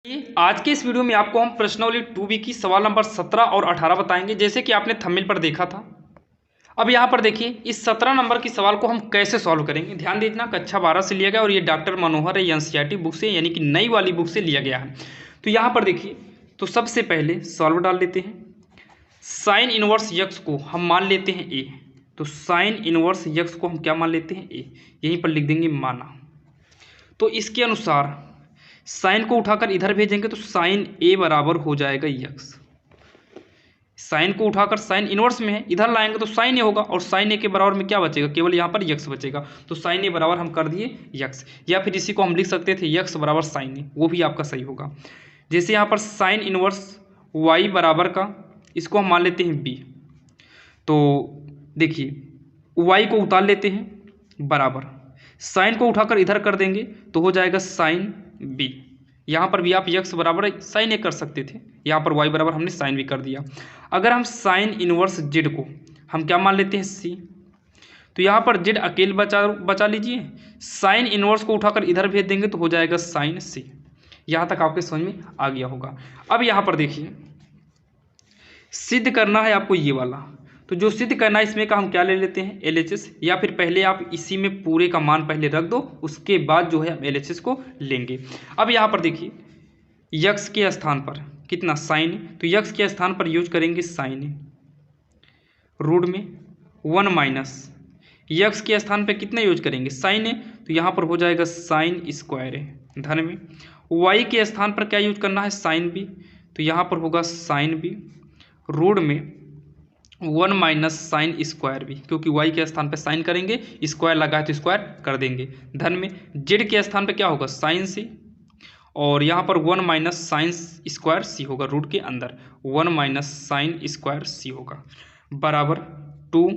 आज के इस वीडियो में आपको हम प्रश्नावली 2B की सवाल नंबर 17 और 18 बताएंगे। जैसे कि आपने थंबनेल पर देखा था। अब यहाँ पर देखिए इस 17 नंबर की सवाल को हम कैसे सॉल्व करेंगे। ध्यान दीजिए, कक्षा 12 से लिया गया और ये डॉक्टर मनोहर एनसीईआरटी बुक से यानी कि नई वाली बुक से लिया गया है। तो यहाँ पर देखिए, तो सबसे पहले सॉल्व डाल लेते हैं। साइन इनवर्स यक्स को हम मान लेते हैं ए। तो साइन इनवर्स यक्स को हम क्या मान लेते हैं, ए। यहीं पर लिख देंगे माना। तो इसके अनुसार साइन को उठाकर इधर भेजेंगे तो साइन ए बराबर हो जाएगा यक्स। साइन को उठाकर साइन इनवर्स में है, इधर लाएंगे तो साइन ए होगा, और साइन ए के बराबर में क्या बचेगा, केवल यहाँ पर यक्स बचेगा। तो साइन ए बराबर हम कर दिए यक्स, या फिर इसी को हम लिख सकते थे यक्स बराबर साइन ए, वो भी आपका सही होगा। जैसे यहाँ पर साइन इनवर्स वाई बराबर का, इसको हम मान लेते हैं बी। तो देखिए वाई को उतार लेते हैं बराबर, साइन को उठाकर इधर कर देंगे तो हो जाएगा साइन बी। यहाँ पर भी आप यक्स बराबर साइन ए कर सकते थे, यहाँ पर वाई बराबर हमने साइन भी कर दिया। अगर हम साइन इनवर्स जेड को हम क्या मान लेते हैं सी, तो यहाँ पर जेड अकेले बचा लीजिए, साइन इनवर्स को उठाकर इधर भेज देंगे तो हो जाएगा साइन सी। यहाँ तक आपके समझ में आ गया होगा। अब यहाँ पर देखिए सिद्ध करना है आपको ये वाला, तो जो सिद्ध करना है इसमें का हम क्या ले लेते हैं LHS, या फिर पहले आप इसी में पूरे का मान पहले रख दो, उसके बाद जो है हम LHS को लेंगे। अब यहाँ पर देखिए यक्स के स्थान पर कितना साइन, तो यक्स के स्थान पर यूज करेंगे साइन रूट में 1 माइनस यक्स के स्थान पर कितना यूज करेंगे साइन है, तो यहाँ पर हो जाएगा साइन स्क्वायर है धन में। वाई के स्थान पर क्या यूज करना है साइन बी, तो यहाँ पर होगा साइन बी रूट में 1 माइनस साइन स्क्वायर भी, क्योंकि वाई के स्थान पे साइन करेंगे, स्क्वायर लगा है तो स्क्वायर कर देंगे धन में। जेड के स्थान पे क्या होगा साइन सी, और यहाँ पर 1 माइनस साइन स्क्वायर सी होगा, रूट के अंदर 1 माइनस साइन स्क्वायर सी होगा बराबर 2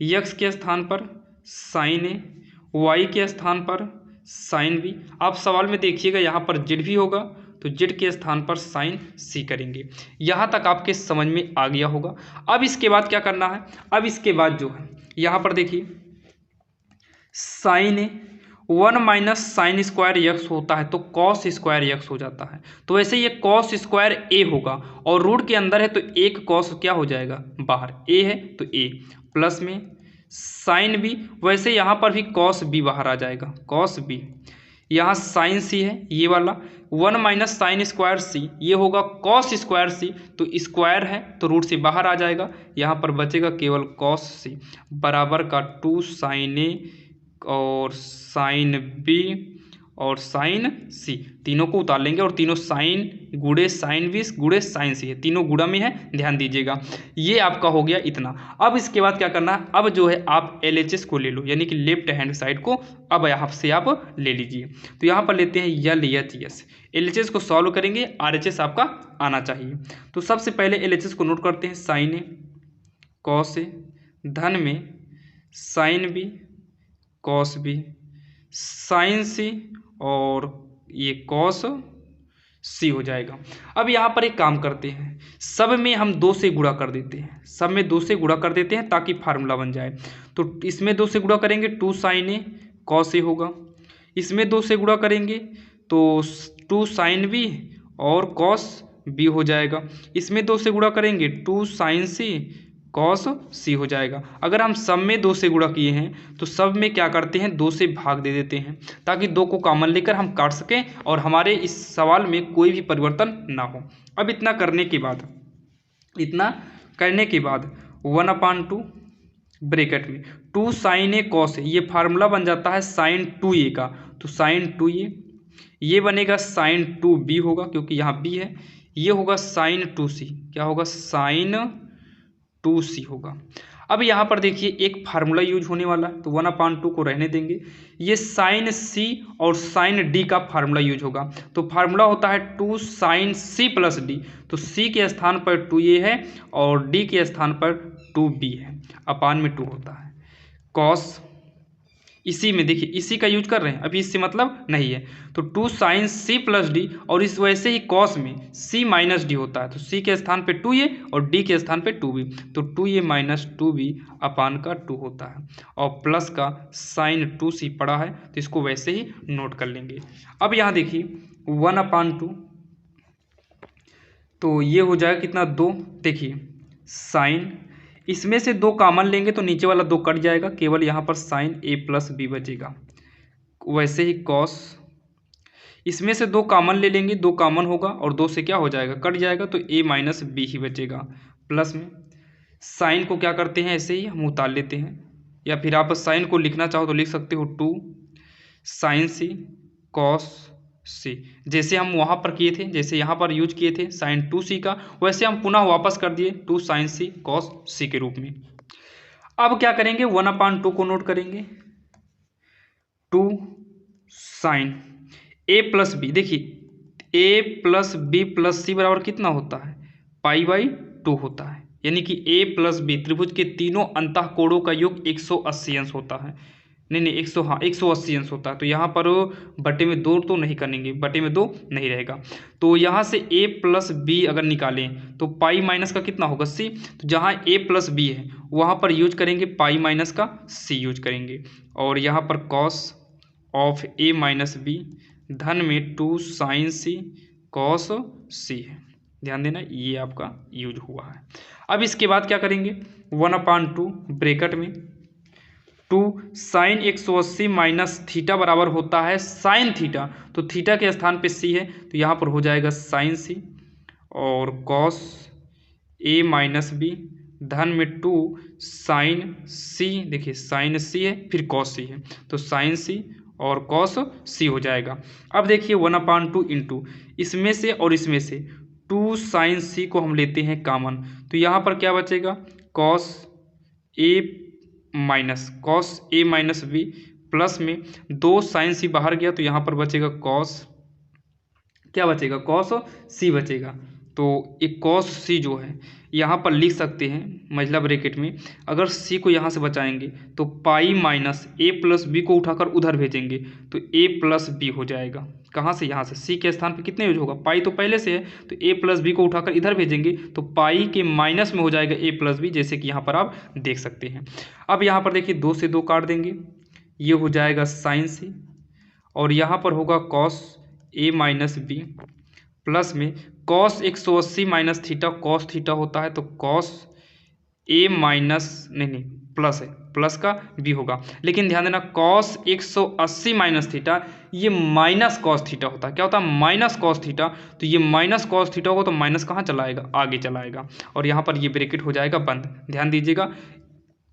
यक्स के स्थान पर साइन ए, वाई के स्थान पर साइन बी। आप सवाल में देखिएगा यहाँ पर जेड भी होगा, तो जेड के स्थान पर साइन सी करेंगे। यहाँ तक आपके समझ में आ गया होगा। अब इसके बाद क्या करना है, अब इसके बाद जो है यहाँ पर देखिए साइन ए 1 माइनस साइन स्क्वायर यक्स होता है तो कॉस स्क्वायर यक्स हो जाता है, तो वैसे ये कॉस स्क्वायर ए होगा, और रूट के अंदर है तो एक कॉस क्या हो जाएगा बाहर, ए है तो ए प्लस में साइन बी, वैसे यहाँ पर भी कॉस बी बाहर आ जाएगा कॉस बी। यहाँ साइन सी है ये वाला 1 माइनस साइन स्क्वायर सी, ये होगा कॉस स्क्वायर सी, तो स्क्वायर है तो रूट से बाहर आ जाएगा, यहाँ पर बचेगा केवल कॉस सी बराबर का 2 साइन ए और साइन बी और साइन सी, तीनों को उतार लेंगे, और तीनों साइन गुड़े साइन बी गुड़े साइन सी है, तीनों गुड़ा में है, ध्यान दीजिएगा। ये आपका हो गया इतना। अब इसके बाद क्या करना है, अब जो है आप LHS को ले लो, यानी कि लेफ्ट हैंड साइड को अब यहाँ से आप ले लीजिए। तो यहाँ पर लेते हैं LHS, LHS को सॉल्व करेंगे, RHS आपका आना चाहिए। तो सबसे पहले LHS को नोट करते हैं, साइन ए कॉस ए धन में sine B cos B sine C, और ये कॉस सी हो जाएगा। अब यहाँ पर एक काम करते हैं, सब में हम 2 से गुणा कर देते हैं, सब में 2 से गुणा कर देते हैं ताकि फार्मूला बन जाए। तो इसमें 2 से गुणा करेंगे 2 साइन ए कॉस ए होगा, इसमें 2 से गुणा करेंगे तो 2 साइन बी और कॉस बी हो जाएगा, इसमें 2 से गुणा करेंगे 2 साइन सी कॉस सी हो जाएगा। अगर हम सब में 2 से गुणा किए हैं तो सब में क्या करते हैं 2 से भाग दे देते हैं, ताकि 2 को कॉमन लेकर हम काट सकें और हमारे इस सवाल में कोई भी परिवर्तन ना हो। अब इतना करने के बाद 1/2 ब्रैकेट में 2 साइन ए कॉस ए, ये फार्मूला बन जाता है साइन 2a का, तो साइन 2a ये बनेगा साइन 2b होगा, क्योंकि यहाँ b है, ये होगा साइन 2c, क्या होगा साइन 2c होगा। अब यहाँ पर देखिए एक फार्मूला यूज होने वाला है, तो 1/2 को रहने देंगे, ये साइन c और साइन d का फार्मूला यूज होगा। तो फार्मूला होता है 2 साइन c प्लस d, तो c के स्थान पर 2a है और d के स्थान पर 2b है, अपान में 2 होता है कॉस, इसी में देखिए इसी का यूज कर रहे हैं, अभी इससे मतलब नहीं है, तो 2 साइन सी प्लस डी, और इस वैसे ही कॉस में सी माइनस डी होता है, तो सी के स्थान पे 2a और डी के स्थान पे 2b, तो 2a माइनस 2b अपान का 2 होता है, और प्लस का साइन 2c पड़ा है तो इसको वैसे ही नोट कर लेंगे। अब यहाँ देखिए 1/2 तो ये हो जाएगा कितना 2। देखिए साइन, इसमें से 2 कॉमन लेंगे तो नीचे वाला 2 कट जाएगा, केवल यहाँ पर साइन ए प्लस बी बचेगा। वैसे ही कॉस, इसमें से 2 कॉमन ले लेंगे, 2 कॉमन होगा और 2 से क्या हो जाएगा, कट जाएगा, तो ए माइनस बी ही बचेगा। प्लस में साइन को क्या करते हैं, ऐसे ही हम उतार लेते हैं, या फिर आप साइन को लिखना चाहो तो लिख सकते हो 2 साइन सी कॉस सी। जैसे हम वहाँ पर किए थे, जैसे यहाँ पर यूज किए थे साइन 2c का, वैसे हम पुनः वापस कर दिए 2 साइन सी कॉस सी के रूप में। अब क्या करेंगे, 1/2 को नोट करेंगे, 2 साइन ए प्लस बी। देखिए ए प्लस बी प्लस सी बराबर कितना होता है, पाई/2 होता है, यानी कि ए प्लस बी त्रिभुज के तीनों अंतः कोणों का योग 180 अंश होता है। नहीं 180 अंश होता है। तो यहाँ पर बटे में 2 तो नहीं करेंगे, बटे में 2 नहीं रहेगा। तो यहाँ से a प्लस बी अगर निकालें तो पाई माइनस का कितना होगा, c। तो जहाँ a प्लस बी है वहाँ पर यूज करेंगे पाई माइनस का c यूज करेंगे, और यहाँ पर cos of a minus b धन में 2 साइन सी कॉस सी है। ध्यान देना ये आपका यूज हुआ है। अब इसके बाद क्या करेंगे, 1/2 ब्रैकेट में 2 साइन 180 माइनस थीटा बराबर होता है साइन थीटा, तो थीटा के स्थान पे सी है तो यहाँ पर हो जाएगा साइन सी, और कॉस ए माइनस बी धन में 2 साइन सी। देखिए साइन सी है फिर कॉस सी है, तो साइन सी और कॉस सी हो जाएगा। अब देखिए 1/2 इंटू इसमें से और इसमें से 2 साइन सी को हम लेते हैं कॉमन, तो यहाँ पर क्या बचेगा, cos A minus B plus में 2 साइन सी बाहर गया तो यहाँ पर बचेगा कॉस, क्या बचेगा, कॉस सी बचेगा। तो एक कॉस सी जो है यहाँ पर लिख सकते हैं मझला ब्रैकेट में, अगर सी को यहाँ से बचाएंगे तो पाई माइनस ए प्लस बी को उठाकर उधर भेजेंगे तो ए प्लस बी हो जाएगा। कहाँ से, यहाँ से, सी के स्थान पे कितने यूज होगा, पाई तो पहले से है, तो ए प्लस बी को उठाकर इधर भेजेंगे तो पाई के माइनस में हो जाएगा ए प्लस बी, जैसे कि यहाँ पर आप देख सकते हैं। अब यहाँ पर देखिए 2 से 2 काट देंगे, ये हो जाएगा साइन सी, और यहाँ पर होगा cos A minus B plus में cos 180 minus theta cos theta होता है, तो कॉस ए माइनस नहीं प्लस है, प्लस का बी होगा, लेकिन ध्यान देना कॉस 180 माइनस थीटा ये माइनस कॉस थीटा होता है। क्या होता है, माइनस कॉस थीटा, तो ये माइनस कॉस थीटा होगा तो माइनस कहाँ चला आएगा, आगे चला आएगा, और यहाँ पर ये ब्रैकेट हो जाएगा बंद। ध्यान दीजिएगा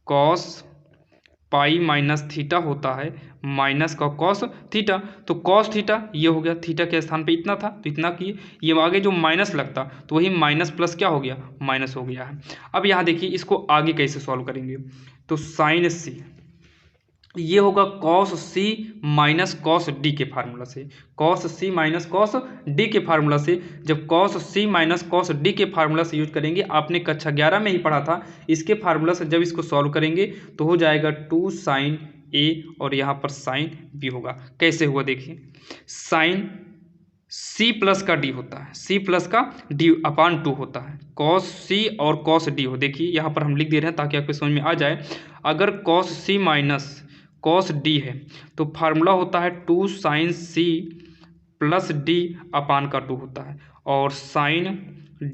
कॉस पाई माइनस थीटा होता है माइनस का कॉस थीटा, तो कॉस थीटा ये हो गया, थीटा के स्थान पे इतना था तो इतना किए, ये आगे जो माइनस लगता तो वही माइनस प्लस क्या हो गया, माइनस हो गया है। अब यहाँ देखिए इसको आगे कैसे सॉल्व करेंगे, तो साइन सी ये होगा कॉस सी माइनस कॉस डी के फार्मूला से, कॉस सी माइनस कॉस डी के फार्मूला से। जब कॉस सी माइनस कॉस डी के फार्मूला से यूज करेंगे, आपने कक्षा 11 में ही पढ़ा था, इसके फार्मूला से जब इसको सॉल्व करेंगे तो हो जाएगा 2 साइन ए और यहाँ पर साइन बी होगा। कैसे हुआ देखिए, साइन सी प्लस का डी होता है, सी प्लस का d/2 होता है, कॉस सी और कॉस डी हो। देखिए यहाँ पर हम लिख दे रहे हैं ताकि आपको समझ में आ जाए। अगर कॉस सी माइनस कॉस डी है तो फार्मूला होता है 2 साइन सी प्लस d/2 होता है, और साइन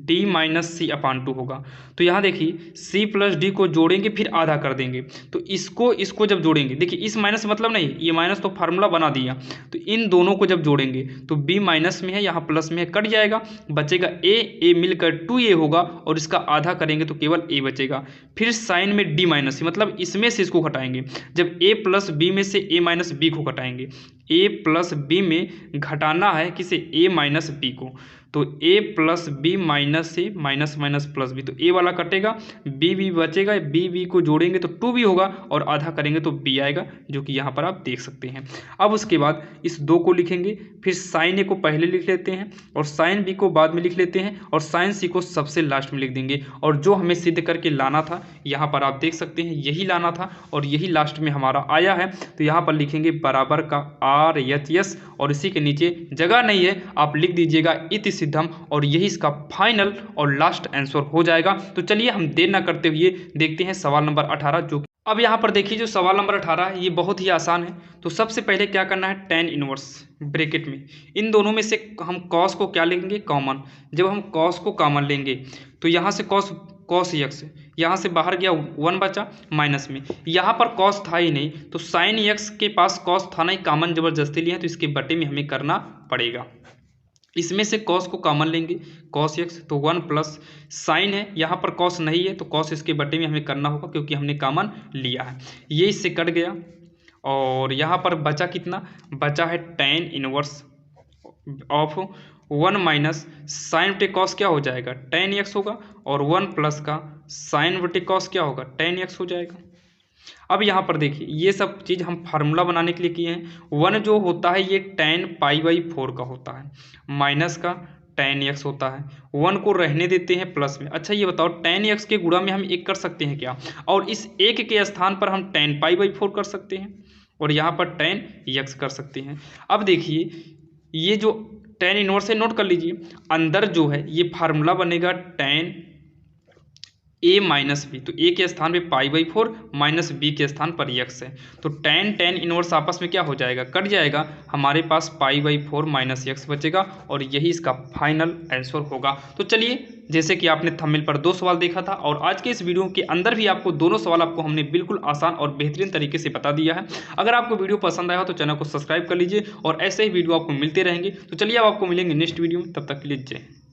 d माइनस c/2 होगा। तो यहाँ देखिए c प्लस डी को जोड़ेंगे फिर आधा कर देंगे, तो इसको जब जोड़ेंगे, देखिए इस माइनस मतलब नहीं, ये माइनस तो फार्मूला बना दिया, तो इन दोनों को जब जोड़ेंगे तो b माइनस में है यहाँ प्लस में है, कट जाएगा, बचेगा a मिलकर 2a होगा, और इसका आधा करेंगे तो केवल a बचेगा। फिर साइन में d माइनस, मतलब इसमें से इसको घटाएंगे, जब a प्लस बी में से a माइनस बी को घटाएंगे, a प्लस बी में घटाना है किसे, a माइनस बी को, तो a प्लस बी माइनस से माइनस माइनस प्लस बी, तो a वाला कटेगा, b बचेगा, b को जोड़ेंगे तो 2b होगा, और आधा करेंगे तो b आएगा, जो कि यहाँ पर आप देख सकते हैं। अब उसके बाद इस 2 को लिखेंगे, फिर साइन a को पहले लिख लेते हैं और साइन b को बाद में लिख लेते हैं, और साइन c को सबसे लास्ट में लिख देंगे। और जो हमें सिद्ध करके लाना था यहाँ पर आप देख सकते हैं, यही लाना था और यही लास्ट में हमारा आया है। तो यहाँ पर लिखेंगे बराबर का RHS, और इसी के नीचे जगह नहीं है, आप लिख दीजिएगा इति सिद्धम, और यही इसका फाइनल और लास्ट आंसर हो जाएगा। तो चलिए हम देर ना करते हुए देखते हैं सवाल नंबर 18, जो अब यहाँ पर देखिए जो सवाल नंबर 18 है ये बहुत ही आसान है। तो सबसे पहले क्या करना है, tan इनवर्स ब्रैकेट में इन दोनों में से हम cos को क्या लेंगे, कॉमन। जब हम cos को कॉमन लेंगे तो यहाँ से cos x, यहाँ से बाहर गया 1 बचा माइनस में, यहाँ पर cos था ही नहीं तो sin x के पास cos था नहीं, कॉमन जबरदस्ती लिया तो इसके बटे में हमें करना पड़ेगा। इसमें से cos को कॉमन लेंगे, cos x तो 1 प्लस साइन है, यहाँ पर cos नहीं है तो cos इसके बटे में हमें करना होगा क्योंकि हमने कॉमन लिया है। ये इससे कट गया और यहाँ पर बचा कितना, बचा है tan inverse of 1 minus sine बटे कॉस क्या हो जाएगा, tan x होगा, और 1 प्लस का साइन बटे कॉस क्या होगा, tan x हो जाएगा। अब यहाँ पर देखिए ये सब चीज़ हम फार्मूला बनाने के लिए किए हैं। 1 जो होता है ये tan π/4 का होता है, माइनस का tan x होता है, 1 को रहने देते हैं प्लस में। अच्छा ये बताओ tan x के गुणा में हम 1 कर सकते हैं क्या, और इस 1 के स्थान पर हम tan π/4 कर सकते हैं और यहाँ पर tan x कर सकते हैं। अब देखिए ये जो tan इनवर्स है नोट कर लीजिए, अंदर जो है ये फार्मूला बनेगा tan a माइनस बी, तो a के स्थान पे π/4 माइनस b के स्थान पर x है, तो tan इनवर्स आपस में क्या हो जाएगा, कट जाएगा, हमारे पास π/4 माइनस x बचेगा और यही इसका फाइनल आंसर होगा। तो चलिए जैसे कि आपने थंबनेल पर 2 सवाल देखा था और आज के इस वीडियो के अंदर भी आपको दोनों सवाल आपको हमने बिल्कुल आसान और बेहतरीन तरीके से बता दिया है। अगर आपको वीडियो पसंद आया हो तो चैनल को सब्सक्राइब कर लीजिए और ऐसे ही वीडियो आपको मिलते रहेंगे। तो चलिए अब आपको मिलेंगे नेक्स्ट वीडियो में, तब तक के लिए जय हिंद।